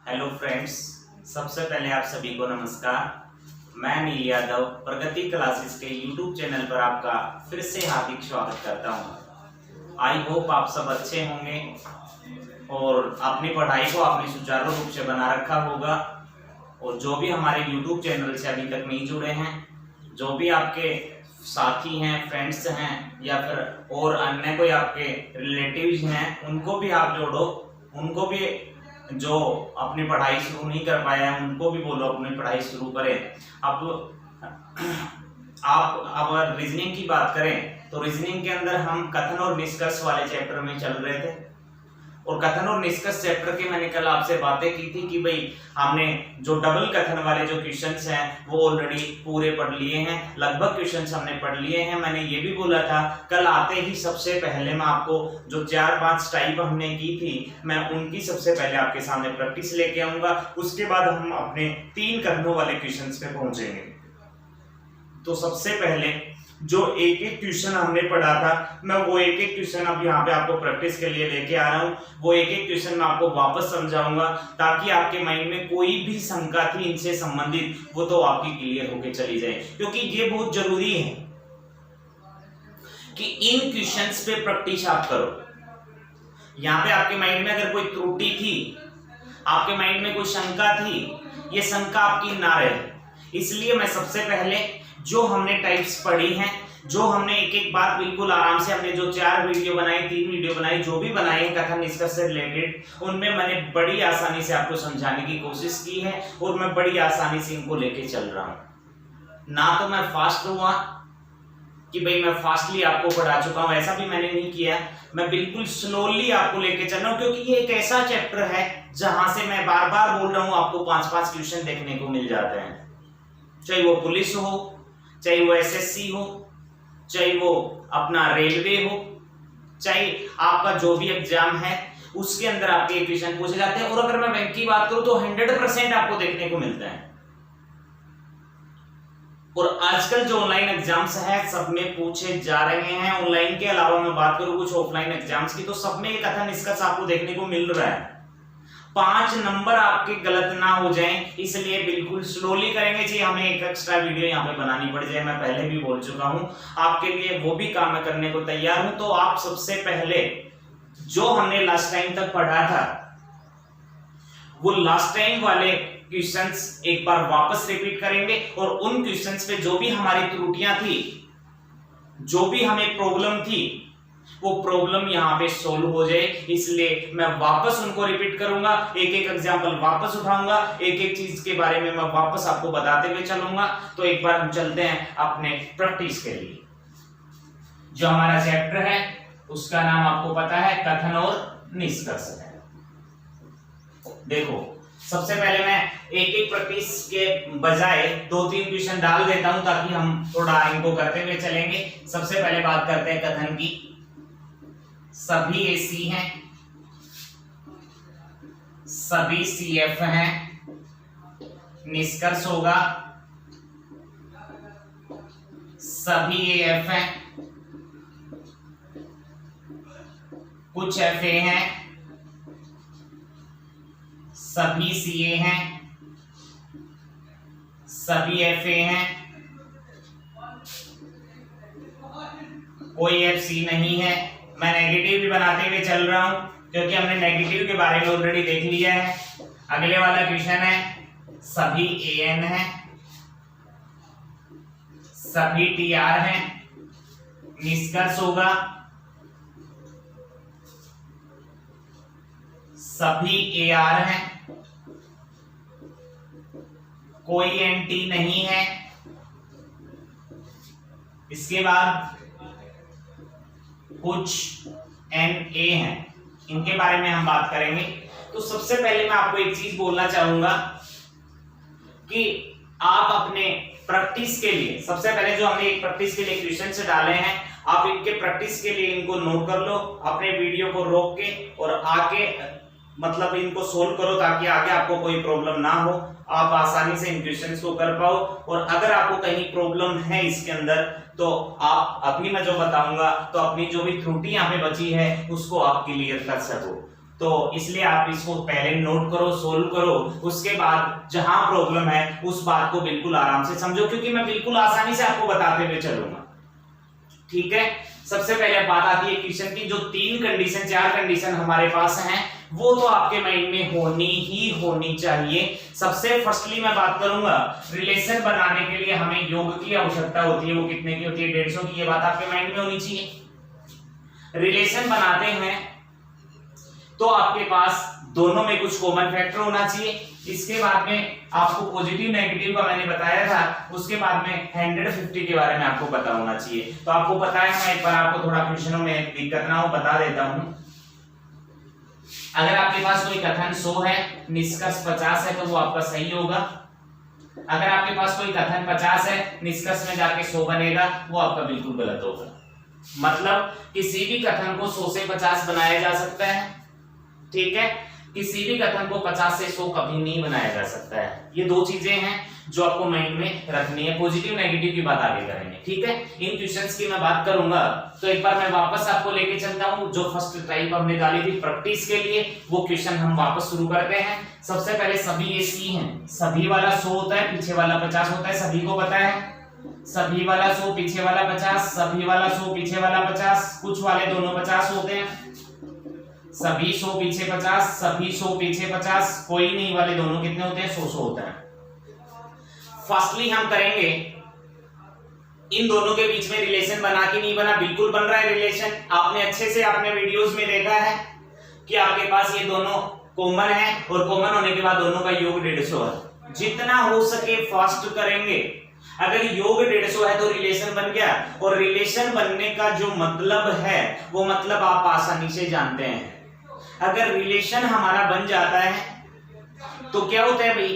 Hello friends, सबसे पहले आप सभी को नमस्कार। मैं नील यादव प्रगति क्लासेस के यूट्यूब चैनल पर आपका फिर से हार्दिक स्वागत करता हूं। आई होप आप सब अच्छे होंगे और अपनी पढ़ाई को आपने सुचारू रूप से बना रखा होगा। और जो भी हमारे यूट्यूब चैनल से अभी तक नहीं जुड़े हैं, जो भी आपके साथी हैं, फ्रेंड्स हैं या फिर और अन्य कोई आपके रिलेटिव्स हैं, उनको भी आप जोड़ो। उनको भी जो अपनी पढ़ाई शुरू नहीं कर पाए हैं उनको भी बोलो अपनी पढ़ाई शुरू करें। अब आप रीजनिंग की बात करें तो रीजनिंग के अंदर हम कथन और निष्कर्ष वाले चैप्टर में चल रहे थे और कथन और निष्कर्ष चैप्टर की मैंने कल आपसे बातें की थी कि भाई हमने जो डबल कथन वाले जो क्वेश्चंस हैं वो ऑलरेडी पूरे पढ़ लिए हैं, लगभग क्वेश्चंस हमने पढ़ लिए हैं। मैंने ये भी बोला था कल आते ही सबसे पहले मैं आपको जो 4-5 टाइप हमने की थी मैं उनकी सबसे पहले आपके सामने प्रैक्टिस लेके आऊंगा। उसके बाद हम अपने 3 कथनों वाले क्वेश्चंस पे पहुंचेंगे। तो सबसे पहले जो एक एक क्वेश्चन हमने पढ़ा था मैं वो एक एक क्वेश्चन अब यहाँ पे आपको प्रैक्टिस के लिए लेके आ रहा हूँ। वो एक एक क्वेश्चन मैं आपको वापस समझाऊंगा ताकि आपके माइंड में कोई भी शंका थी इनसे संबंधित वो तो आपकी क्लियर होके चली जाए, क्योंकि ये बहुत जरूरी है कि इन क्वेश्चंस पे प्रैक्टिस आप करो। यहाँ पे आपके माइंड में अगर कोई त्रुटि थी, आपके माइंड में कोई शंका थी, ये शंका आपकी ना रहे। इसलिए मैं सबसे पहले जो हमने टाइप्स पढ़ी हैं, जो हमने एक एक बात बिल्कुल आराम से हमने जो 4 वीडियो बनाई, 3 वीडियो बनाई, जो भी बनाई है कथन निष्कर्ष से रिलेटेड, उनमें मैंने बड़ी आसानी से आपको समझाने की कोशिश की है और मैं बड़ी आसानी से इनको लेके चल रहा हूं। ना तो मैं फास्ट हुआ कि भाई मैं फास्टली आपको पढ़ा चुका हूं, ऐसा भी मैंने नहीं किया। मैं बिल्कुल स्लोली आपको लेके चल रहा हूं, क्योंकि ये एक ऐसा चैप्टर है जहां से मैं बार बार बोल रहा हूं आपको 5-5 क्वेश्चन देखने को मिल जाते हैं। चाहे वो पुलिस हो, चाहे वो एसएससी हो, चाहे वो अपना रेलवे हो, चाहे आपका जो भी एग्जाम है उसके अंदर आपके क्वेश्चन पूछे जाते हैं। और अगर मैं बैंक की बात करूं तो 100% आपको देखने को मिलता है। और आजकल जो ऑनलाइन एग्जाम्स है सब में पूछे जा रहे हैं। ऑनलाइन के अलावा मैं बात करूं कुछ ऑफलाइन एग्जाम्स की, तो सब में कथन निष्कर्ष आपको देखने को मिल रहा है। 5 नंबर आपके गलत ना हो जाएं, इसलिए बिल्कुल स्लोली करेंगे। जी हमें एक एक्स्ट्रा वीडियो यहाँ पे बनानी पड़ जाए, मैं पहले भी बोल चुका हूं आपके लिए, वो भी काम मैं करने को तैयार हूं। तो आप सबसे पहले जो हमने लास्ट टाइम तक पढ़ा था वो लास्ट टाइम वाले क्वेश्चंस एक बार वापस रिपीट करेंगे और उन क्वेश्चंस पे जो भी हमारी त्रुटियां थी, जो भी हमें प्रॉब्लम थी, वो प्रॉब्लम यहाँ पे सोल्व हो जाए, इसलिए मैं वापस उनको रिपीट करूंगा। एक एक एग्जांपल वापस उठाऊंगा, एक एक चीज के बारे में मैं वापस आपको बताते हुए चलूंगा। तो एक बार हम चलते हैं अपने प्रैक्टिस के लिए। जो हमारा चैप्टर है उसका नाम आपको पता है कथन और निष्कर्ष है। देखो सबसे पहले मैं एक एक प्रैक्टिस के बजाय 2-3 क्वेश्चन डाल देता हूं ताकि हम थोड़ा इनको करते हुए चलेंगे। सबसे पहले बात करते हैं कथन की। सभी एसी हैं, सभी सीएफ हैं। निष्कर्ष होगा सभी एएफ हैं, कुछ एफए हैं, सभी सीए हैं, सभी एफए हैं, कोई एफसी नहीं है। मैं नेगेटिव भी बनाते हुए चल रहा हूं क्योंकि हमने नेगेटिव के बारे में ऑलरेडी देख लिया है। अगले वाला क्वेश्चन है सभी एएन हैं, सभी टीआर हैं। निष्कर्ष होगा सभी एआर हैं, कोई एनटी नहीं है। इसके बाद कुछ एनए हैं, इनके बारे में हम बात करेंगे। तो सबसे पहले मैं आपको एक चीज बोलना चाहूंगा कि आप अपने प्रैक्टिस के लिए सबसे पहले जो हमने एक प्रैक्टिस के लिए क्वेश्चन से डाले हैं, आप इनके प्रैक्टिस के लिए इनको नोट कर लो, अपने वीडियो को रोक के और आके मतलब इनको सोल्व करो ताकि आगे आपको कोई प्रॉब्लम ना हो, आप आसानी से इन क्वेश्चंस को कर पाओ। और अगर आपको कहीं प्रॉब्लम है इसके अंदर तो आप अभी मैं जो बताऊंगा तो अपनी जो भी त्रुटि यहाँ पे बची है उसको आप क्लियर कर सको। तो इसलिए आप इसको पहले नोट करो, सोल्व करो, उसके बाद जहां प्रॉब्लम है उस बात को बिल्कुल आराम से समझो, क्योंकि मैं बिल्कुल आसानी से आपको बताते हुए चलूंगा। ठीक है, सबसे पहले बात आती है क्वेश्चन की। जो 3 कंडीशन 4 कंडीशन हमारे पास हैं वो तो आपके माइंड में होनी चाहिए। सबसे फर्स्टली मैं बात करूंगा, रिलेशन बनाने के लिए हमें योग की आवश्यकता होती है। वो कितने की होती है? 150 की। ये बात आपके माइंड में होनी चाहिए। रिलेशन बनाते हैं तो आपके पास दोनों में कुछ कॉमन फैक्टर होना चाहिए। इसके बाद में आपको पॉजिटिव नेगेटिव का मैंने बताया था, उसके बाद में 150 के बारे में आपको पता होना चाहिए। तो आपको पता है, मैं एक बार आपको थोड़ा क्वेश्चनों में दिक्कत ना हो बता देता हूं। अगर आपके पास कोई कथन 100 है, निष्कर्ष 50 है, तो वो आपका सही होगा। अगर आपके पास कोई कथन 50 है, निष्कर्ष में जाके 100 बनेगा, वो आपका बिल्कुल गलत होगा। मतलब किसी भी कथन को 100 से 50 बनाया जा सकता है, ठीक है, किसी भी कथन को 50 से 100 कभी नहीं बनाया जा सकता है। ये 2 चीजें हैं जो आपको माइंड में रखनी है। पॉजिटिव नेगेटिव की बात आगे करेंगे, ठीक है। इन क्वेश्चंस की मैं बात करूंगा तो एक बार मैं वापस आपको लेके चलता हूं। जो फर्स्ट टाइप हमने डाली थी प्रैक्टिस के लिए, वो क्वेश्चन हम वापस शुरू करते हैं। सबसे पहले सभी ये सी हैं, सभी वाला 100 होता है, पीछे वाला 50 होता है, सभी को पता है। सभी वाला 100 पीछे वाला 50, सभी वाला 100 पीछे वाला 50, कुछ वाले दोनों 50 होते हैं। सभी 100 पीछे 50, सभी 100 पीछे 50, कोई नहीं वाले दोनों कितने होते हैं? 100 होता है। फर्स्टली हम करेंगे, इन दोनों के बीच में रिलेशन बना कि नहीं बना? बिल्कुल बन रहा है रिलेशन। आपने अच्छे से आपने वीडियोस में देखा है कि आपके पास ये दोनों कॉमन है और कॉमन होने के बाद दोनों का योग 150 है। जितना हो सके फास्ट करेंगे। अगर योग 150 है तो रिलेशन बन गया, और रिलेशन बनने का जो मतलब है वो मतलब आप आसानी से जानते हैं। अगर रिलेशन हमारा बन जाता है तो क्या होता है भाई,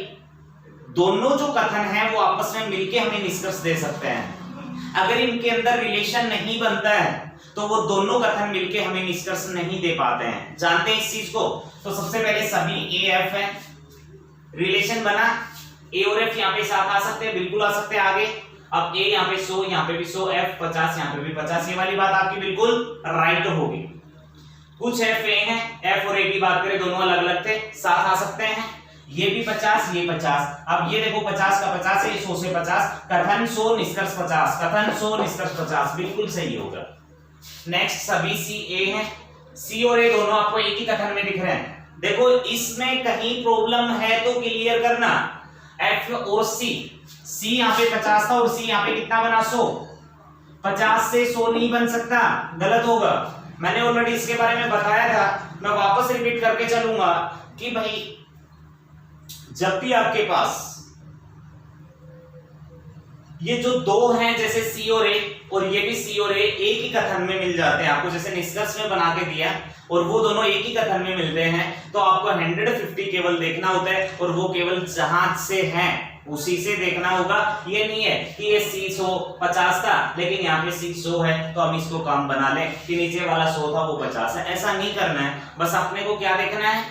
दोनों जो कथन है वो आपस में मिलके हमें निष्कर्ष दे सकते हैं। अगर इनके अंदर रिलेशन नहीं बनता है तो वो दोनों कथन मिलके हमें निष्कर्ष नहीं दे पाते हैं। जानते हैं इस चीज को? तो सबसे पहले सभी ए एफ है, रिलेशन बना, ए और एफ यहाँ पे साथ आ सकते हैं, बिल्कुल आ सकते हैं आगे। अब ए यहाँ पे 100, यहाँ पे भी 100, एफ 50, यहाँ पे भी 50, ये वाली बात आपकी बिल्कुल राइट होगी। कुछ एफ ए है, एफ और ए की बात करें दोनों अलग अलग थे, साथ आ सकते हैं। ये भी 50, ये 50। अब ये देखो 50 का 50 है, 100 से 50, कथन 100 निष्कर्ष 50, कथन 100 निष्कर्ष 50, बिल्कुल सही होगा। नेक्स्ट सभी सी ए है, सी और ए दोनों आपको एक ही कथन में दिख रहे हैं। देखो इसमें कहीं प्रॉब्लम है तो क्लियर करना। एफ और सी, सी यहाँ पे 50 था और सी यहाँ पे कितना बना? 100। 50 से 100 नहीं बन सकता, गलत होगा। मैंने ऑलरेडी इसके बारे में बताया था, मैं वापस रिपीट करके चलूंगा कि भाई जब भी आपके पास ये जो 2 हैं, जैसे सी और ए, और ये भी सी और ए एक ही कथन में मिल जाते हैं आपको, जैसे निष्कर्ष में बना के दिया और वो दोनों एक ही कथन में मिलते हैं, तो आपको 150 केवल देखना होता है, और वो केवल जहां से हैं उसी से देखना होगा। ये नहीं है कि ये सी 150 था लेकिन यहाँ पे सी 100 है तो हम इसको काम बना लें कि नीचे वाला 100 था वो 50 है, ऐसा नहीं करना है। बस अपने को क्या देखना है,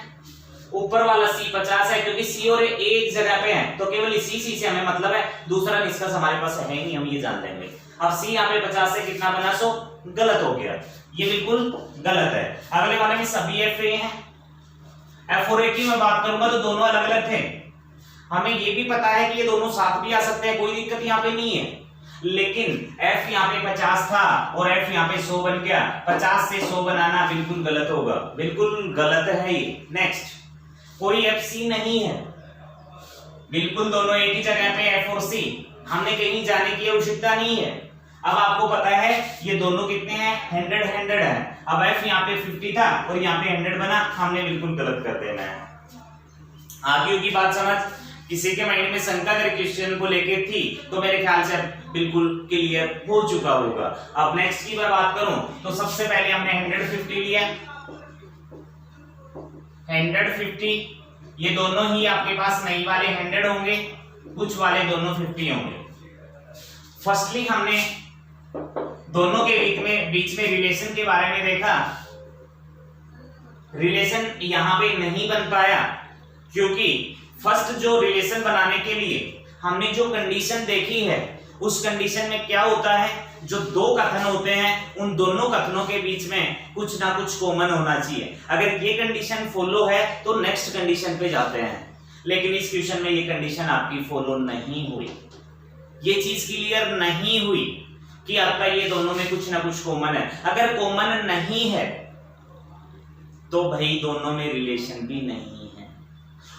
ऊपर वाला सी 50 है, क्योंकि सी और ए एक जगह पे है तो केवल इसी सी से हमें मतलब है, दूसरा निष्कर्ष हमारे पास है नहीं, हम ये जान लेंगे। अब सी यहाँ पे 50 से कितना बना? 100, गलत हो गया, ये बिल्कुल गलत है। अगले वाले में सभी एफ ए हैं, एफ और ए की मैं बात करूंगा तो दोनों अलग अलग थे। हमें ये भी पता है कि ये दोनों साथ भी आ सकते हैं, कोई दिक्कत यहाँ पे नहीं है, लेकिन f यहाँ पे 50 था और f यहाँ पे 100 बन गया। 50 से 100 बनाना बिल्कुल गलत होगा, बिल्कुल गलत है ये। नेक्स्ट, कोई fc नहीं है, बिल्कुल दोनों एक ही जगह पे f और c, हमने कहीं जाने की आवश्यकता नहीं है। अब आपको पता है ये दोनों कितने हैं? 100 है। अब f यहाँ पे 50 था और यहाँ पे 100 बना, हमने बिल्कुल गलत कर देना है। आगे की बात समझ, किसी के माइंड में शंका अगर क्वेश्चन को लेके थी तो मेरे ख्याल से बिल्कुल क्लियर हो चुका होगा। अब नेक्स्ट की मैं बात करूं तो सबसे पहले हमने 150 लिया, 150, ये दोनों ही आपके पास नई वाले 100 होंगे, कुछ वाले दोनों 50 होंगे। फर्स्टली हमने दोनों के बीच में रिलेशन के बारे में देखा। रिलेशन यहां पे नहीं बन पाया क्योंकि फर्स्ट जो रिलेशन बनाने के लिए हमने जो कंडीशन देखी है उस कंडीशन में क्या होता है, जो दो कथन होते हैं उन दोनों कथनों के बीच में कुछ ना कुछ कॉमन होना चाहिए। अगर ये कंडीशन फॉलो है तो नेक्स्ट कंडीशन पे जाते हैं, लेकिन इस क्वेश्चन में ये कंडीशन आपकी फॉलो नहीं हुई। ये चीज क्लियर नहीं हुई कि आपका ये दोनों में कुछ ना कुछ कॉमन है। अगर कॉमन नहीं है तो भाई दोनों में रिलेशन भी नहीं है।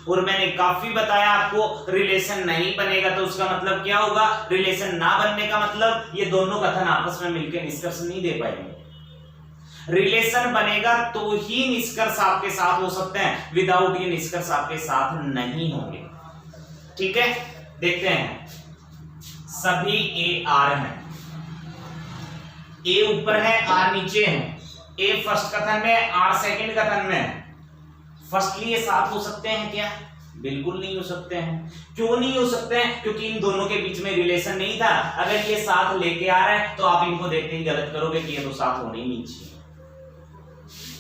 और मैंने काफी बताया आपको, रिलेशन नहीं बनेगा तो उसका मतलब क्या होगा, रिलेशन ना बनने का मतलब ये दोनों कथन आपस में मिलकर निष्कर्ष नहीं दे पाएंगे। रिलेशन बनेगा तो ही निष्कर्ष आपके साथ हो सकते हैं, विदाउट ये निष्कर्ष आपके साथ नहीं होंगे। ठीक है, देखते हैं। सभी ए आर हैं, ए ऊपर है आर नीचे है। ए फर्स्ट कथन में, आर सेकंड कथन में। फर्स्टली ये साथ हो सकते हैं क्या? बिल्कुल नहीं हो सकते हैं। क्यों नहीं हो सकते हैं? क्योंकि इन दोनों के बीच में रिलेशन नहीं था। अगर ये साथ लेके आ रहा है तो आप इनको देखते ही गलत करोगे कि ये तो साथ होने ही नहीं चाहिए।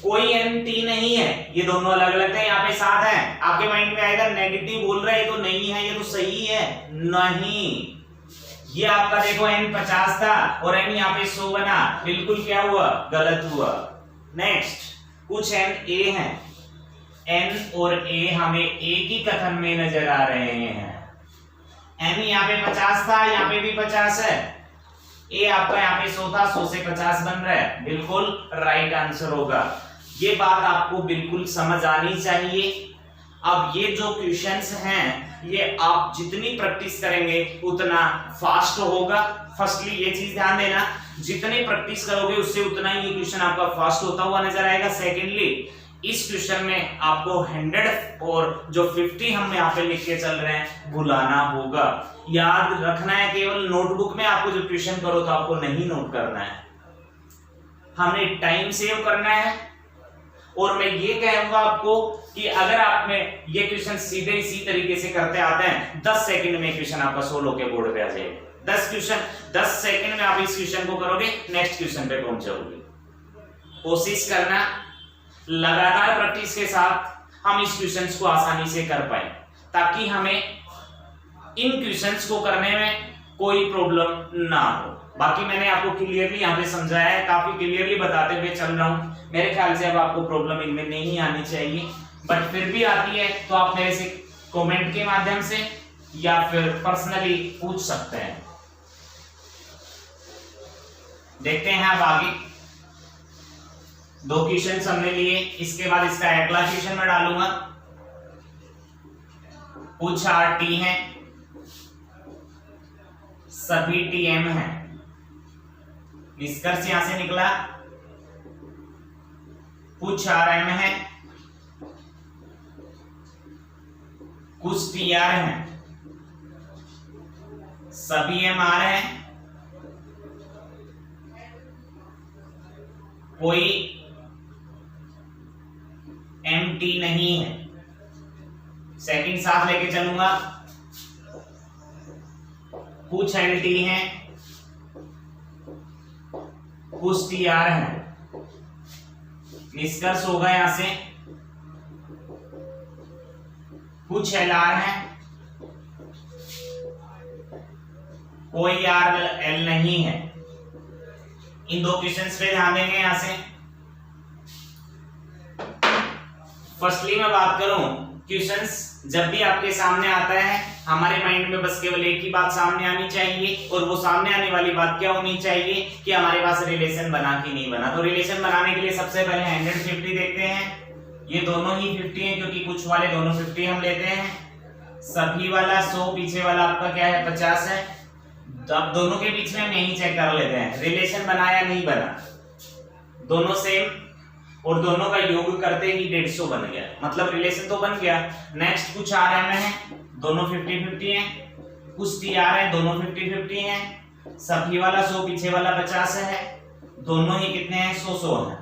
कोई एंटी नहीं है, ये दोनों अलग अलग है, यहाँ पे साथ है। आपके माइंड में आएगा नेगेटिव बोल रहे हैं तो नहीं है, ये तो सही है। नहीं, ये आपका देखो n 50 था और n यहाँ पे 100 बना, बिल्कुल क्या हुआ, गलत हुआ। नेक्स्ट, कुछ n a हैं, n और a हमें एक ही कथन में नजर आ रहे हैं। n यहाँ पे 50 था, यहाँ पे भी 50 है। a आपका यहाँ पे 100 था, 100 से 50 बन रहा है, बिल्कुल राइट आंसर होगा। ये बात आपको बिल्कुल समझ आनी चाहिए। अब ये जो क्वेश्चंस हैं ये आप जितनी प्रैक्टिस करेंगे उतना फास्ट होगा। फर्स्टली ये चीज ध्यान देना, जितनी प्रैक्टिस करोगे उससे उतना ही ये क्वेश्चन आपका फास्ट होता हुआ नजर आएगा। सेकेंडली, इस क्वेश्चन में आपको 100 और जो 50 हम यहाँ पे लिख के चल रहे हैं भुलाना होगा। याद रखना है, केवल नोटबुक में आपको जो क्वेश्चन करो तो आपको नहीं नोट करना है, हमें टाइम सेव करना है। और मैं ये कहूंगा आपको कि अगर आप में ये क्वेश्चन सीधे इसी तरीके से करते आते हैं, 10 सेकंड में क्वेश्चन आपका सोल्व होकर बोर्ड पे आ जाएगा। 10 सेकंड में आप इस क्वेश्चन को करोगे, नेक्स्ट क्वेश्चन पे पहुंच जाओगे। कोशिश करना, लगातार प्रैक्टिस के साथ हम इस क्वेश्चन को आसानी से कर पाए, ताकि हमें इन क्वेश्चंस को करने में कोई प्रॉब्लम ना हो। बाकी मैंने आपको क्लियरली यहाँ पे समझाया है, काफी क्लियरली बताते हुए चल रहा हूँ। मेरे ख्याल से अब आपको प्रॉब्लम इनमें नहीं आनी चाहिए, बट फिर भी आती है तो आप मेरे से कमेंट के माध्यम से या फिर पर्सनली पूछ सकते हैं। देखते हैं अब आगे। 2 क्वेश्चन हमने लिए, इसके बाद इसका अगला क्वेश्चन मैं डालूंगा। कुछ आर टी है, सभी टी एम है। निष्कर्ष यहां से निकला, कुछ आर एम है, कुछ टी आर है, सभी एम आर है, कोई एम टी नहीं है। सेकंड साथ लेके चलूंगा, कुछ एल टी है, कुछ टी आर है। निष्कर्ष होगा यहां से, कुछ एल आर है, कोई आर एल नहीं है। इन 2 क्वेश्चंस पे ध्यान देंगे। यहां से फर्स्टली मैं बात करूं, क्वेश्चंस जब भी आपके सामने आता है हमारे माइंड में बस केवल एक ही बात सामने आनी चाहिए, और वो सामने आने वाली बात क्या होनी चाहिए कि हमारे पास रिलेशन बना कि नहीं बना। तो रिलेशन बनाने के लिए सबसे पहले 150 देखते हैं। ये दोनों ही 50 हैं क्योंकि कुछ वाले दोनों 50 हम लेते हैं। सभी वाला 100, पीछे वाला आपका क्या है 50 है। अब दोनों के बीच में हम यही चेक कर लेते हैं रिलेशन बना या नहीं बना। दोनों सेम और दोनों का योग करते ही 150 बन गया, मतलब रिलेशन तो बन गया। नेक्स्ट, कुछ आर एम है, दोनों 50-50 हैं। कुछ टी आर है, दोनों 50-50 हैं। सभी वाला 100, पीछे वाला 50 है। दोनों ही कितने हैं 100-100 हैं।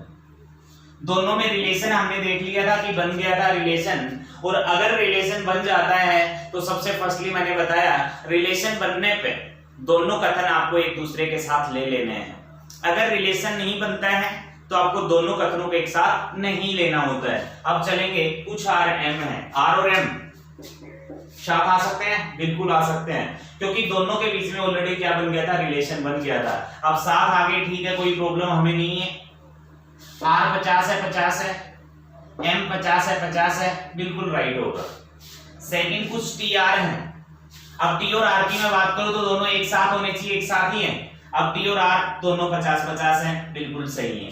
दोनों में रिलेशन हमने देख लिया था कि बन गया था रिलेशन। और अगर रिलेशन बन जाता है तो सबसे फर्स्टली मैंने बताया, रिलेशन बनने पे दोनों कथन आपको एक दूसरे के साथ ले लेने हैं। अगर रिलेशन नहीं बनता है तो आपको दोनों कथनों को एक साथ नहीं लेना होता है। अब चलेंगे, कुछ आर एम है, आर और एम साथ आ सकते हैं, बिल्कुल आ सकते हैं, क्योंकि दोनों के बीच में ऑलरेडी क्या बन गया था, रिलेशन बन गया था। अब साथ आ गए, ठीक है, कोई प्रॉब्लम हमें नहीं है। R 50 है, 50 है, M 50 है, 50 है, बिल्कुल राइट होगा। सेकंड कुछ TR है। अब T और R की मैं बात करूं तो दोनों एक साथ होने चाहिए, एक साथ ही हैं। अब T और R दोनों 50-50 हैं, बिल्कुल सही है।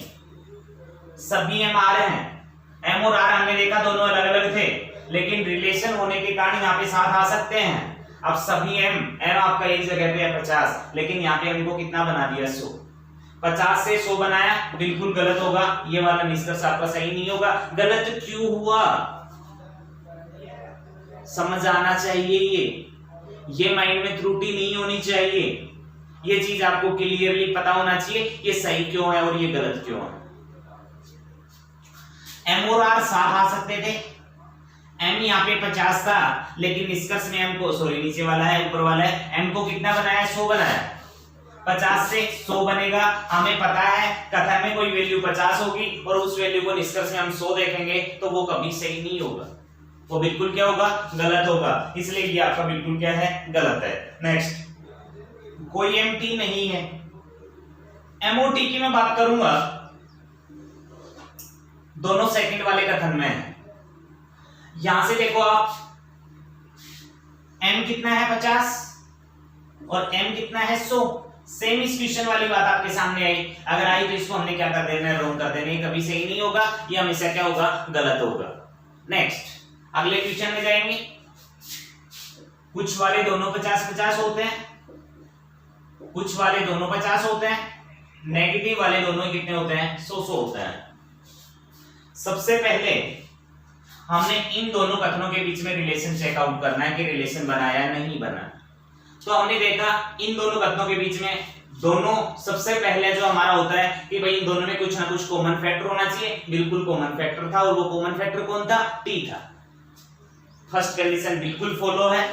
सभी M आ रहे हैं। M और R हमने देखा दोनों अलग अलग थे, लेकिन रिलेशन होने के कारण यहाँ पे साथ आ सकते हैं। अब सभी M आपका एक जगह पे है 50, लेकिन यहाँ पे M को कितना बना दिया, 100। 50 से 100 बनाया, बिल्कुल गलत होगा। ये वाला निष्कर्ष आपका सही नहीं होगा। गलत क्यों हुआ, समझ आना चाहिए। ये माइंड में त्रुटि नहीं होनी चाहिए। ये चीज आपको क्लियरली पता होना चाहिए, ये सही क्यों है और ये गलत क्यों है। M और R साथ आ सकते थे। M यहाँ पे 50 था, लेकिन निष्कर्ष में M को, सॉरी नीचे वाला है, ऊपर वाला है, M को कितना बनाया, 100 बनाया। 50 से 100 बनेगा, हमें पता है कथन में कोई वैल्यू 50 होगी और उस वैल्यू को निष्कर्ष में हम 100 देखेंगे तो वो कभी सही नहीं होगा, वो बिल्कुल क्या होगा, गलत होगा। इसलिए ये आपका बिल्कुल क्या है, गलत है। नेक्स्ट, कोई MT नहीं है। MOT की मैं बात करूंगा, दोनों सेकंड वाले कथन में है। यहां से देखो आप, M कितना है, 50 और M कितना है, 100। सेम इस क्वेश्चन वाली बात आपके सामने आई। अगर आई तो इसको हमने क्या कर देना है, रॉन्ग कर देना है। कभी सही नहीं होगा, ये हमेशा क्या होगा, गलत होगा। नेक्स्ट, अगले क्वेश्चन में जाएंगे। कुछ वाले दोनों 50-50 होते हैं, कुछ वाले दोनों 50 होते हैं, नेगेटिव वाले दोनों कितने होते हैं, 100 होते हैं। सबसे पहले हमने इन दोनों कथनों के बीच में रिलेशन चेकआउट करना है कि रिलेशन बना या नहीं बना। तो हमने देखा इन दोनों कथनों के बीच में दोनों, सबसे पहले जो हमारा होता है कि भाई इन दोनों में कुछ ना कुछ कॉमन फैक्टर होना चाहिए। बिल्कुल कॉमन फैक्टर था, और वो कॉमन फैक्टर कौन था, T था। फर्स्ट कंडीशन बिल्कुल फॉलो है,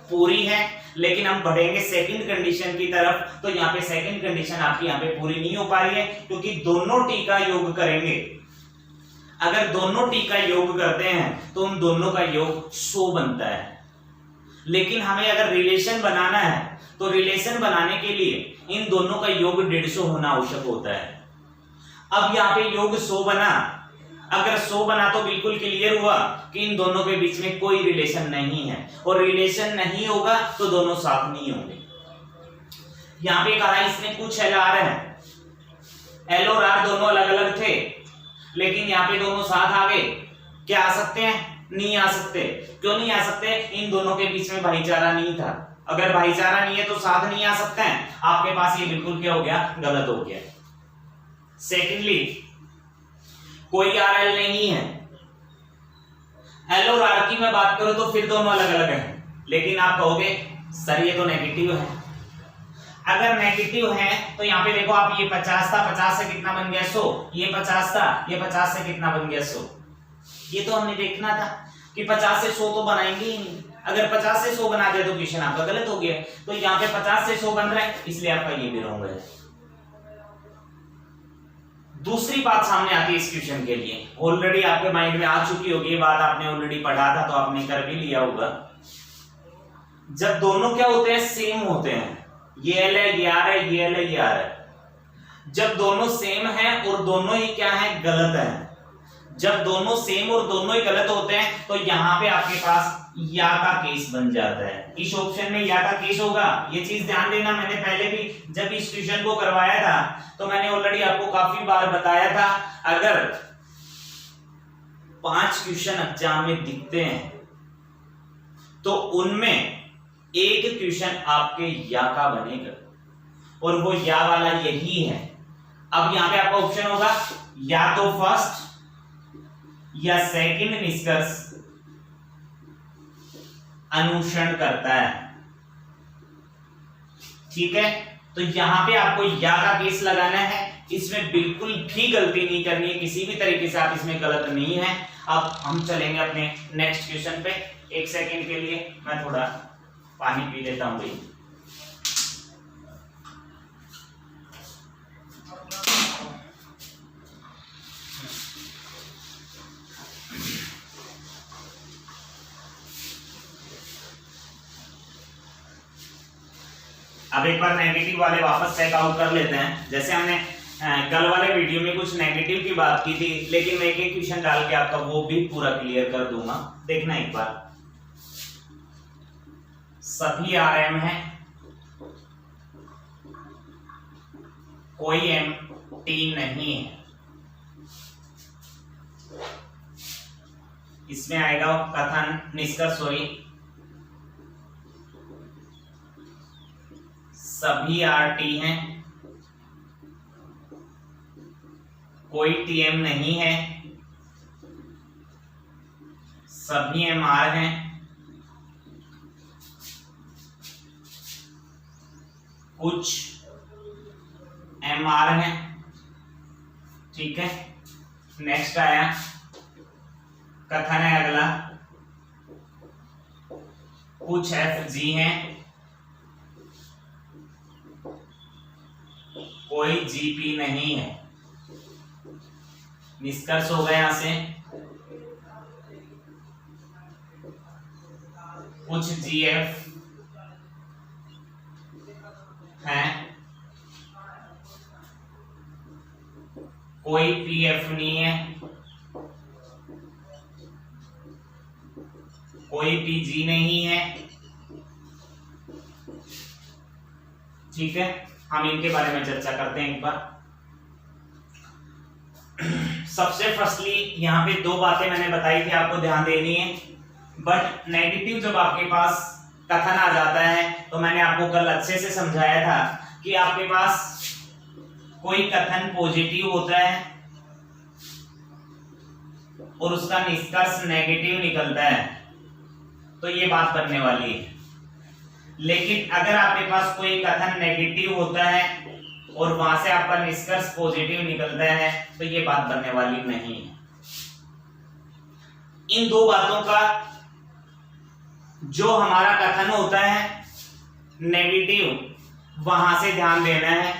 पूरी है। लेकिन हम बढ़ेंगे सेकंड कंडीशन की तरफ, तो यहाँ पे सेकंड कंडीशन आपकी यहाँ पे पूरी नहीं हो पा रही है, क्योंकि दोनों T का योग करेंगे। अगर दोनों T का योग करते हैं तो उन दोनों का योग 100 बनता है। लेकिन हमें अगर रिलेशन बनाना है तो रिलेशन बनाने के लिए इन दोनों का योग 150 होना आवश्यक होता है। अब यहाँ पे योग 100 बना, अगर 100 बना तो बिल्कुल क्लियर हुआ कि इन दोनों के बीच में कोई रिलेशन नहीं है, और रिलेशन नहीं होगा तो दोनों साथ नहीं होंगे। यहाँ पे कहा इसने कुछ LR है, L और R दोनों अलग अलग थे, लेकिन यहाँ पे दोनों साथ आ गए। क्या आ सकते हैं, नहीं आ सकते। क्यों नहीं आ सकते, इन दोनों के बीच में भाईचारा नहीं था। अगर भाईचारा नहीं है तो साथ नहीं आ सकते हैं। आपके पास ये बिल्कुल क्या हो गया, गलत हो गया। सेकेंडली, कोई RL नहीं है। L और R की मैं बात करूं तो फिर दोनों अलग अलग हैं, लेकिन आप कहोगे सर ये तो नेगेटिव है। अगर नेगेटिव है तो यहाँ पे देखो आप, ये 50 था, 50 से कितना बन गया, 100। ये 50 था, ये 50 से कितना बन गया, 100। ये तो हमने देखना था कि 50 से 100 तो बनाएंगे ही नहीं। अगर 50 से 100 बना दिया तो क्वेश्चन आपका गलत हो गया। तो यहाँ पे 50 से 100 बन रहा है, इसलिए आपका ये भी रॉन्ग है। दूसरी बात सामने आती है इस क्वेश्चन के लिए, ऑलरेडी आपके माइंड में आ चुकी होगी ये बात, आपने ऑलरेडी पढ़ा था तो आपने कर भी लिया होगा। जब दोनों क्या होते हैं, सेम होते हैं, ये L है, ये R है, ये L है, ये R है। जब दोनों सेम हैं और दोनों ही क्या है, गलत है। जब दोनों सेम और दोनों ही गलत होते हैं तो यहाँ पे आपके पास या का केस बन जाता है। इस ऑप्शन में या का केस होगा। ये चीज ध्यान देना, मैंने पहले भी जब इस क्वेश्चन को करवाया था तो मैंने ऑलरेडी आपको काफी बार बताया था, अगर 5 क्वेश्चन एग्जाम में दिखते हैं तो उनमें एक क्वेश्चन आपके या का बनेगा, और वो या वाला यही है। अब यहां पे आपका ऑप्शन होगा या तो फर्स्ट या सेकंड निष्कर्ष अनुसरण करता है, ठीक है। तो यहां पे आपको या का केस लगाना है, इसमें बिल्कुल भी गलती नहीं करनी है, किसी भी तरीके से आप इसमें गलत नहीं है। अब हम चलेंगे अपने नेक्स्ट क्वेश्चन पे। एक सेकंड के लिए मैं थोड़ा पानी पी लेता हूं भाई। अब एक बार नेगेटिव वाले वापस चेकआउट कर लेते हैं। जैसे हमने कल वाले वीडियो में कुछ नेगेटिव की बात की थी, लेकिन मैं एक क्वेश्चन डाल के आपका वो भी पूरा क्लियर कर दूंगा, देखना एक बार। सभी RM है, कोई MT नहीं है, इसमें आएगा कथन निष्कर्ष, सभी RT हैं, कोई TM नहीं है, सभी MR हैं, कुछ MR हैं। ठीक है, नेक्स्ट आया कथन है अगला, कुछ FG हैं, कोई GP नहीं है। निष्कर्ष हो गया यहां से, कुछ GF हैं, कोई PF नहीं है, कोई PG नहीं है। ठीक है, हम इनके बारे में चर्चा करते हैं एक बार। सबसे फर्स्टली यहाँ पे दो बातें मैंने बताई थी आपको ध्यान देनी है। बट नेगेटिव जब आपके पास कथन आ जाता है तो मैंने आपको कल अच्छे से समझाया था कि आपके पास कोई कथन पॉजिटिव होता है और उसका निष्कर्ष नेगेटिव निकलता है तो ये बात बनने वाली है। लेकिन अगर आपके पास कोई कथन नेगेटिव होता है और वहां से आपका निष्कर्ष पॉजिटिव निकलता है तो ये बात बनने वाली नहीं है। इन दो बातों का जो हमारा कथन होता है नेगेटिव, वहां से ध्यान देना है।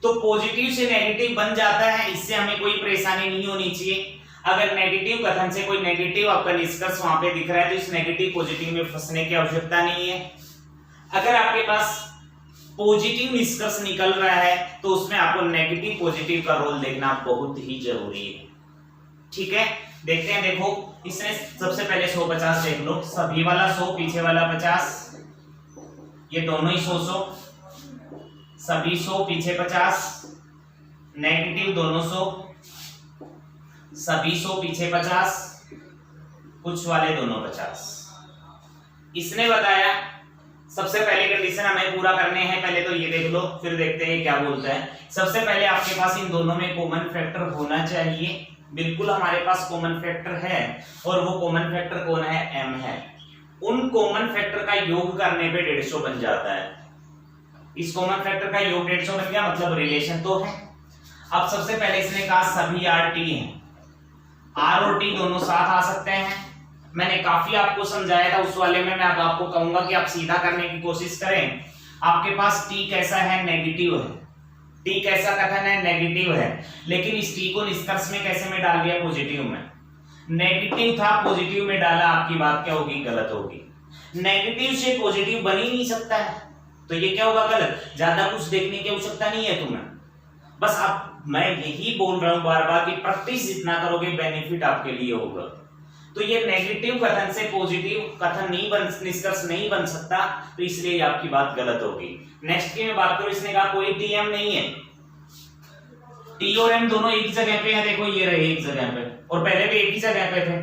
तो पॉजिटिव से नेगेटिव बन जाता है, इससे हमें कोई परेशानी नहीं होनी चाहिए। अगर नेगेटिव कथन से कोई नेगेटिव आपका निष्कर्ष वहां पे दिख रहा है तो इस नेगेटिव पॉजिटिव में फंसने की आवश्यकता नहीं है। अगर आपके पास पॉजिटिव निष्कर्ष निकल रहा है तो उसमें आपको नेगेटिव पॉजिटिव का रोल देखना बहुत ही जरूरी है। ठीक है, देखते हैं। देखो, इसने सबसे पहले 150 देख लो, सभी वाला 100, पीछे वाला 50, ये दोनों ही 100, सभी 100, पीछे 50, नेगेटिव दोनों 100, सभी 100, पीछे 50, कुछ वाले दोनों 50। इसने बताया सबसे पहले कंडीशन हमें पूरा करने हैं, पहले तो ये देख लो, फिर देखते हैं क्या बोलता है। सबसे पहले आपके पास इन दोनों में कॉमन फैक्टर होना चाहिए। बिल्कुल हमारे पास कॉमन फैक्टर है, और वो कॉमन फैक्टर कौन है? m है। उन कॉमन फैक्टर का योग करने पे 150 बन जाता है। इस कॉमन फैक्टर का योग 150 बन गया, मतलब रिलेशन तो है। अब सबसे पहले इसने कहा सभी RT हैं, R और T दोनों साथ आ सकते हैं। मैंने काफी आपको समझाया था उस वाले में, मैं अब आपको कहूंगा कि आप सीधा करने की कोशिश करें। आपके पास T कैसा है? नेगेटिव है। T कैसा कथन है? नेगेटिव है। लेकिन इस T को निष्कर्ष में कैसे में डाल दिया? पॉजिटिव में। नेगेटिव था, पॉजिटिव में डाला, आपकी बात क्या होगी? गलत होगी। नेगेटिव से पॉजिटिव बन ही नहीं सकता है, तो ये क्या होगा? गलत। ज्यादा कुछ देखने की आवश्यकता नहीं है तुम्हें, बस आप, मैं यही बोल रहा हूं बार बार कि प्रैक्टिस जितना करोगे बेनिफिट आपके लिए होगा। तो ये नेगेटिव कथन से पॉजिटिव कथन नहीं बन, निष्कर्ष नहीं बन सकता, तो इसलिए आपकी बात गलत होगी। नेक्स्ट की मैं बात करूं, इसने कहा कोई TM नहीं है। T और M दोनों एक ही जगह पे है, देखो ये रहे एक जगह पे, और पहले भी एक ही जगह पे थे।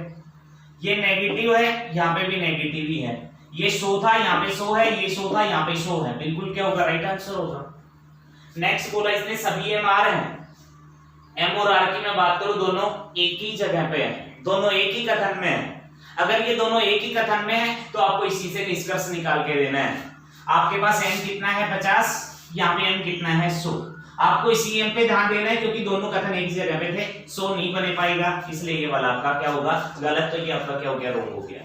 ये नेगेटिव है, यहाँ पे भी नेगेटिव ही है। ये 100 था, यहाँ पे 100 है, ये 100 था, यहाँ पे 100 है। बिल्कुल क्या होगा? राइट आंसर होगा। नेक्स्ट बोला इसने सभी MR हैं। M और R की मैं बात करूं, दोनों एक ही जगह पे है, दोनों एक ही कथन में है। अगर ये दोनों एक ही कथन में है तो आपको इसी से निष्कर्ष निकाल के देना है। आपके पास M कितना है? 50, यहाँ पे M कितना है? 100। आपको इसी M पे ध्यान देना है, क्योंकि दोनों कथन एक जगह पे थे, 100 नहीं बने पाएगा, इसलिए ये वाला आपका क्या होगा? गलत। तो ये आपका क्या हो गया? रॉन्ग हो गया।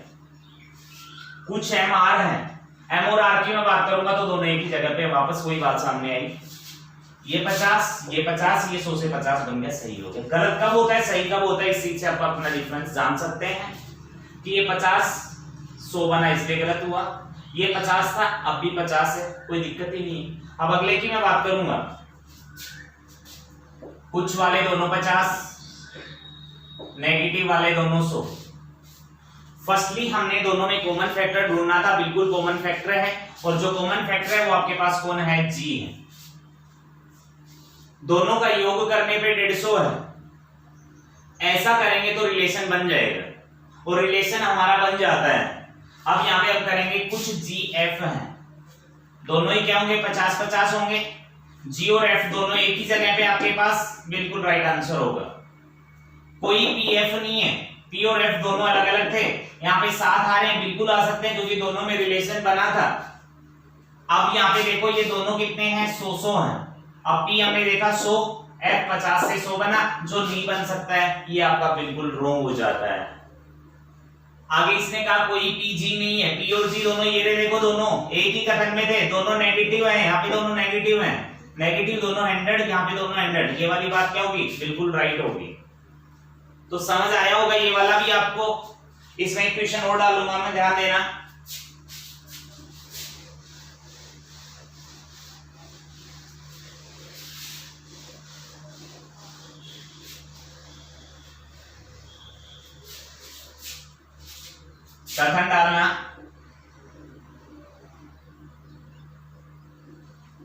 कुछ MR है, M और R की मैं बात करूंगा तो दोनों एक ही जगह पे, वापस वही बात सामने आई। ये 50, ये 50, ये 100 से 50 बन गया, सही हो गया। गलत कब होता है? सही कब होता है? इस चीज से आप अपना डिफरेंस जान सकते हैं कि ये 50 100 बना, इसलिए गलत हुआ। ये 50 था, अब भी 50 है, कोई दिक्कत ही नहीं है। अब अगले की मैं बात करूंगा, कुछ वाले दोनों 50, नेगेटिव वाले दोनों 100। फर्स्टली हमने दोनों में कॉमन फैक्टर ढूंढना था, बिल्कुल कॉमन फैक्टर है, और जो कॉमन फैक्टर है वो आपके पास कौन है, जी है। दोनों का योग करने पे 150 है। ऐसा करेंगे तो रिलेशन बन जाएगा, और रिलेशन हमारा बन जाता है। अब यहां पे हम करेंगे कुछ जी एफ है, दोनों ही क्या होंगे, 50-50 होंगे। जी और एफ दोनों एक ही जगह पे आपके पास, बिल्कुल राइट आंसर होगा। कोई पी एफ नहीं है, पी और एफ दोनों अलग अलग थे, यहाँ पे साथ आ रहे हैं, बिल्कुल आ सकते हैं क्योंकि दोनों में रिलेशन बना था। अब यहाँ पे देखो ये दोनों कितने हैं, 100 हैं। अब पी हमने देखा 100, एफ 50 से 100 बना, जो नहीं बन सकता है, ये आपका बिल्कुल रॉन्ग हो जाता है। आगे इसने कहा कोई पी जी नहीं है, पी और जी दोनों ये देखो दोनों एक ही कथन में थे, दोनों नेगेटिव हैं, यहाँ पे दोनों नेगेटिव हैं, नेगेटिव दोनों 100, यहाँ पे दोनों 100, ये वाली बात क्या होगी, बिल्कुल राइट होगी। तो समझ आया होगा ये वाला भी आपको। इसमें एक क्वेश्चन और डालूंगा मैं, ध्यान देना। कथन डालना,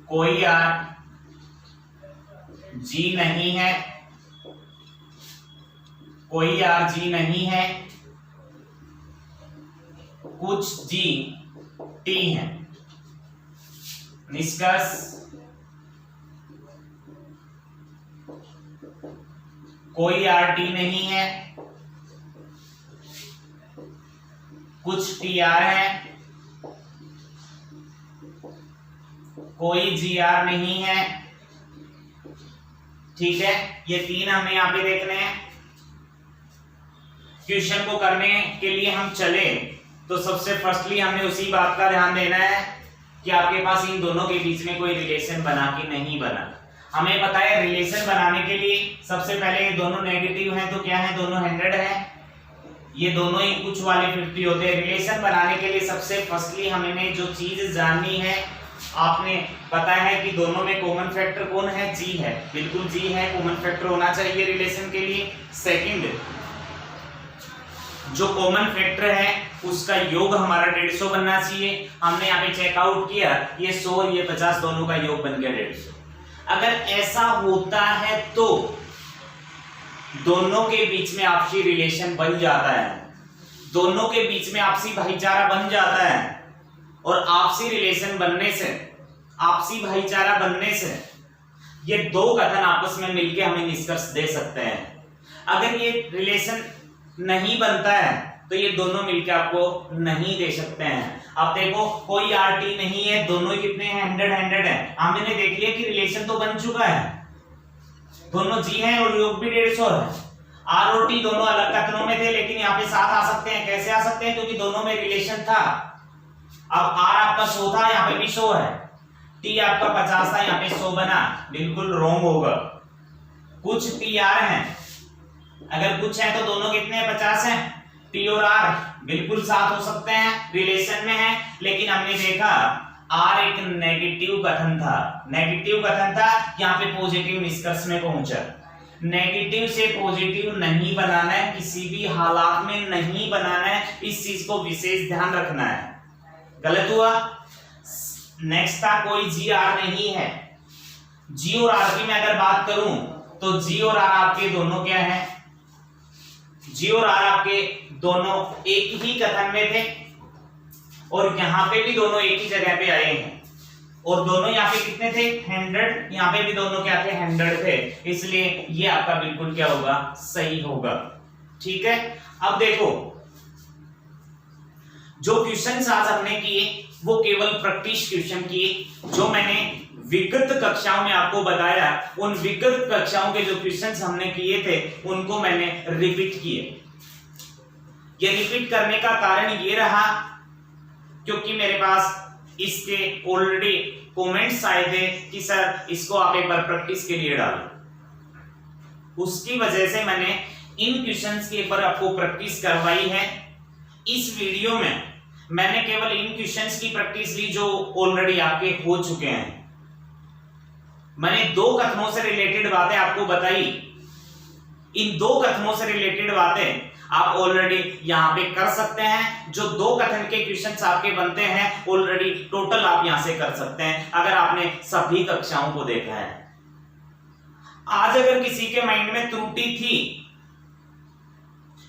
कोई आर जी नहीं है, कोई आर जी नहीं है, कुछ जी टी है। निष्कर्ष, कोई आर टी नहीं है, कुछ टी आर है, कोई जी आर नहीं है। ठीक है, ये तीन हमें यहां पे देखने हैं। क्वेश्चन को करने के लिए हम चले तो सबसे फर्स्टली हमने उसी बात का ध्यान देना है कि आपके पास इन दोनों के बीच में कोई रिलेशन बना कि नहीं बना। हमें पता है रिलेशन बनाने के लिए सबसे पहले ये दोनों नेगेटिव हैं तो क्या है, दोनों 100 हैं, ये दोनों ही कुछ वाले 50 होते हैं। रिलेशन बनाने के लिए सबसे फर्स्टली हमें जो चीज जाननी है, आपने पता है कि दोनों में कॉमन फैक्टर कौन है, जी है, बिल्कुल जी है, कॉमन फैक्टर होना चाहिए रिलेशन के लिए। सेकंड, जो कॉमन फैक्टर है उसका योग हमारा 150 बनना चाहिए। हमने यहाँ पे चेकआउट किया, ये 100 और ये 50 दोनों का योग बन गया 150। अगर ऐसा होता है तो दोनों के बीच में आपसी रिलेशन बन जाता है, दोनों के बीच में आपसी भाईचारा बन जाता है, और आपसी रिलेशन बनने से, आपसी भाईचारा बनने से ये दो कथन आपस में मिलकर हमें निष्कर्ष दे सकते हैं। अगर ये रिलेशन नहीं बनता है तो ये दोनों मिलकर आपको नहीं दे सकते हैं। अब देखो कोई आरटी नहीं है, दोनों ही कितने हैं, 100 है। हमने देख लिया कि रिलेशन तो बन चुका है, दोनों जी हैं और योग भी 150 है। आर और टी दोनों अलग कथनों में थे लेकिन यहाँ पे साथ आ सकते हैं। कैसे आ सकते हैं, क्योंकि दोनों में रिलेशन था। अब आर आपका 100 था, यहाँ पे भी 100 है, टी आपका 50 था, यहाँ पे 100 बना, बिल्कुल रॉन्ग होगा। कुछ टी आर है, अगर कुछ है तो दोनों कितने हैं, 50 हैं। टी और आर बिल्कुल साथ हो सकते हैं, रिलेशन में है, लेकिन हमने देखा आर एक नेगेटिव कथन था, नेगेटिव कथन था, यहाँ पे पॉजिटिव निष्कर्ष में पहुंचा। नेगेटिव से पॉजिटिव नहीं बनाना है, किसी भी हालात में नहीं बनाना है, इस चीज को विशेष ध्यान रखना है। गलत हुआ। नेक्स्ट था कोई जी आर नहीं है। जी और आर की मैं अगर बात करूं तो जी और आर आपके दोनों क्या है, जी और आर आपके दोनों एक ही कथन में थे, और यहां पे भी दोनों एक ही जगह पे आए हैं, और दोनों यहाँ पे कितने थे, 100, यहाँ पे भी दोनों क्या थे, 100 थे, इसलिए ये आपका बिल्कुल क्या होगा, सही होगा। ठीक है, अब देखो जो क्वेश्चन आज हमने किए वो केवल प्रैक्टिस क्वेश्चन किए। जो मैंने विगत कक्षाओं में आपको बताया, उन विगत कक्षाओं के जो क्वेश्चंस हमने किए थे उनको मैंने रिपीट किए। ये रिपीट करने का कारण ये रहा क्योंकि मेरे पास इसके ऑलरेडी कमेंट्स आए थे कि सर इसको आप एक बार प्रैक्टिस के लिए डालो, उसकी वजह से मैंने इन क्वेश्चंस के ऊपर आपको प्रैक्टिस करवाई है। इस वीडियो में मैंने केवल इन क्वेश्चंस की प्रैक्टिस ली जो ऑलरेडी आपके हो चुके हैं। मैंने 2 कथनों से रिलेटेड बातें आपको बताई। इन 2 कथनों से रिलेटेड बातें आप ऑलरेडी यहां पे कर सकते हैं। जो 2 कथन के क्वेश्चंस आपके बनते हैं ऑलरेडी टोटल आप यहां से कर सकते हैं अगर आपने सभी कक्षाओं को देखा है। आज अगर किसी के माइंड में त्रुटि थी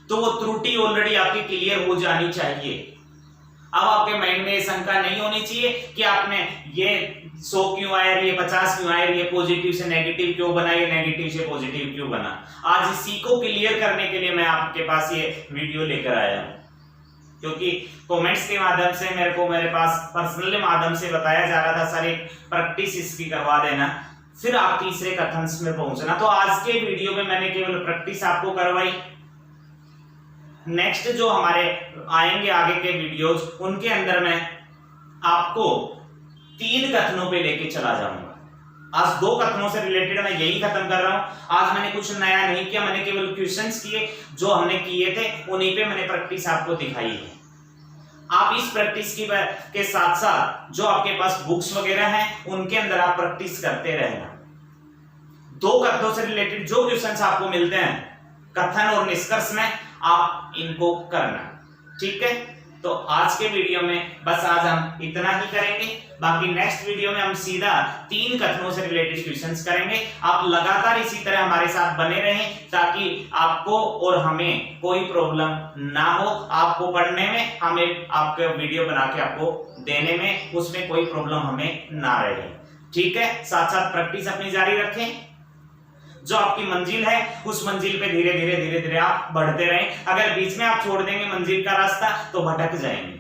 तो वो त्रुटि ऑलरेडी आपकी क्लियर हो जानी चाहिए। अब आपके माइंड में ये शंका नहीं होनी चाहिए कि आपने ये 100 क्यों आया, ये 50 क्यों आया, ये पॉजिटिव से नेगेटिव क्यों बना, ये नेगेटिव से पॉजिटिव क्यों बना। आज इसी को क्लियर करने के लिए मैं आपके पास ये वीडियो लेकर आया हूं, क्योंकि कमेंट्स के माध्यम से मेरे पास पर्सनल माध्यम से बताया जा रहा था सर एक प्रैक्टिस इसकी करवा देना, फिर आप तीसरे कथन में पहुंचना। तो आज के वीडियो में मैंने केवल प्रैक्टिस आपको करवाई। नेक्स्ट जो हमारे आएंगे आगे के वीडियोज उनके अंदर मैं आपको 3 कथनों पे लेके चला जाऊंगा। आज 2 कथनों से रिलेटेड मैं यही खत्म कर रहा हूं। आज मैंने कुछ नया नहीं किया, मैंने केवल क्वेश्चंस किए जो हमने किए थे उन्हीं पे मैंने प्रैक्टिस आपको दिखाई है। आप इस प्रैक्टिस के साथ साथ जो आपके पास बुक्स वगैरह हैं उनके अंदर आप प्रैक्टिस करते रहना। 2 कथनों से रिलेटेड जो क्वेश्चंस आपको मिलते हैं कथन और निष्कर्ष में आप इनको करना, ठीक है। तो आज के वीडियो में बस आज हम इतना ही करेंगे। बाकी नेक्स्ट वीडियो में हम सीधा 3 कथनों से रिलेटेड क्वेश्चंस करेंगे। आप लगातार इसी तरह हमारे साथ बने रहें ताकि आपको और हमें कोई प्रॉब्लम ना हो। आपको पढ़ने में, हमें आपके वीडियो बना के आपको देने में, उसमें कोई प्रॉब्लम हमें ना रहे, ठीक है। साथ साथ प्रैक्टिस अपनी जारी रखें। जो आपकी मंजिल है उस मंजिल पे धीरे धीरे आप बढ़ते रहें। अगर बीच में आप छोड़ देंगे मंजिल का रास्ता तो भटक जाएंगे।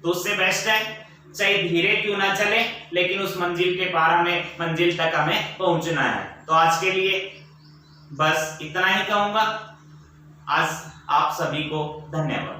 तो उससे बेस्ट है चाहे धीरे क्यों ना चले लेकिन उस मंजिल के पार हमें, मंजिल तक हमें पहुंचना है। तो आज के लिए बस इतना ही कहूंगा। आज आप सभी को धन्यवाद।